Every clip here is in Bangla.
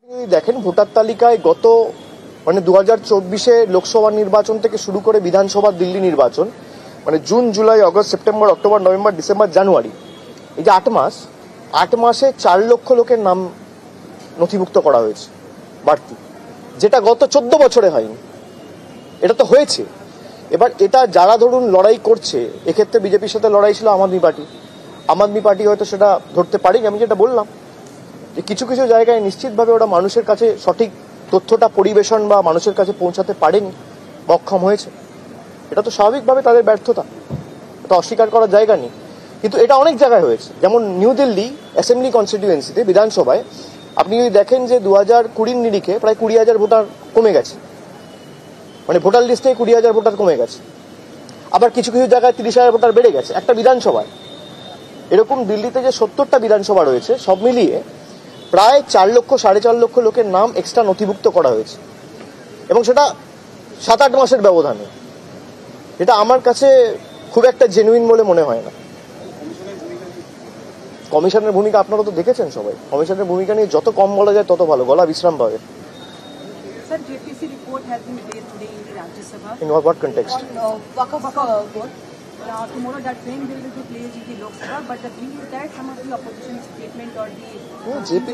দেখেন ভোটার তালিকায় গত 2024-এ লোকসভা নির্বাচন থেকে শুরু করে বিধানসভা দিল্লি নির্বাচন June July August September October November December January এই যে 8 মাসে 4 লক্ষ লোকের নাম নথিভুক্ত করা হয়েছে বাড়তি, যেটা গত 14 বছরে হয়নি। এটা তো হয়েছে। এবার এটা যারা ধরুন লড়াই করছে, এক্ষেত্রে বিজেপির সাথে লড়াই ছিল আম আদমি পার্টি হয়তো সেটা ধরতে পারেনি। আমি যেটা বললাম যে কিছু কিছু জায়গায় নিশ্চিতভাবে ওরা মানুষের কাছে সঠিক তথ্যটা পরিবেশন বা মানুষের কাছে পৌঁছাতে পারেনি বা অক্ষম হয়েছে। এটা তো স্বাভাবিকভাবে তাদের ব্যর্থতা, এটা অস্বীকার করার জায়গা নেই। কিন্তু এটা অনেক জায়গায় হয়েছে, যেমন নিউ দিল্লি অ্যাসেম্বলি কনস্টিটিউয়েন্সিতে বিধানসভায় আপনি যদি দেখেন যে 2020 নিরিখে প্রায় 20,000 ভোটার কমে গেছে, ভোটার লিস্টে 20,000 ভোটার কমে গেছে। আবার কিছু কিছু জায়গায় 30,000 ভোটার বেড়ে গেছে একটা বিধানসভায়। এরকম দিল্লিতে যে 70টা বিধানসভা রয়েছে সব মিলিয়ে প্রায় 4 লক্ষ 4.5 লক্ষ লোকের নাম এক্সট্রা নথিভুক্ত করা হয়েছে, এবং সেটা 7-8 মাসের ব্যবধানে। এটা আমার কাছে খুব একটা জেনুইন বলে মনে হয় না। কমিশনের ভূমিকা আপনারা তো দেখেছেন সবাই। কমিশনের ভূমিকা নিয়ে যত কম বলা যায় তত ভালো, গলা বিশ্রাম পাবে। Sir, JPC report has been played today in the Rajya Sabha. In what context? On Waqf vote. Tomorrow that same bill will be placed in the Lok Sabha, but the thing is that some of the opposition statement or the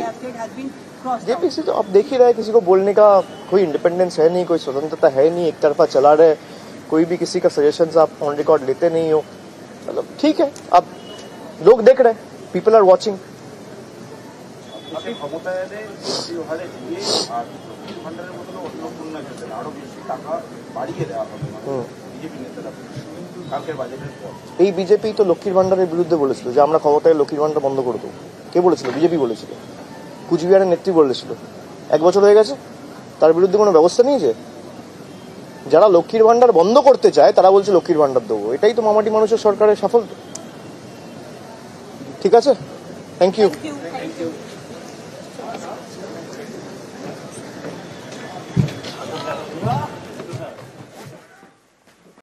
cascade has been crossed out. JPC तो अब देख ही रहा है, किसी को बोलने का कोई इंडिपेंडेंस है नहीं, कोई स्वतंत्रता है नहीं, एक तरफा चला रहे। कोई भी किसी का सजेशन आप ऑन रिकॉर्ड लेते नहीं हो। मतलब ठीक है, अब लोग देख रहे हैं, पीपल आर वॉचिंग। এই বিজেপি তো লক্ষ্মীর ভান্ডারের বিরুদ্ধে বলেছিল যে আমরা ক্ষমতায় লক্ষ্মীর ভান্ডার বন্ধ করে দেবো। কে বলেছিল? বিজেপি বলেছিল। কুচবিহারের নেত্রী বলেছিল। 1 বছর হয়ে গেছে, তার বিরুদ্ধে কোনো ব্যবস্থা নিয়েছে? যারা লক্ষ্মীর ভান্ডার বন্ধ করতে চায় তারা বলছে লক্ষ্মীর ভান্ডার দেবো। এটাই তো মামাটি মানুষের সরকারের সাফল্য। ঠিক আছে, থ্যাংক ইউ।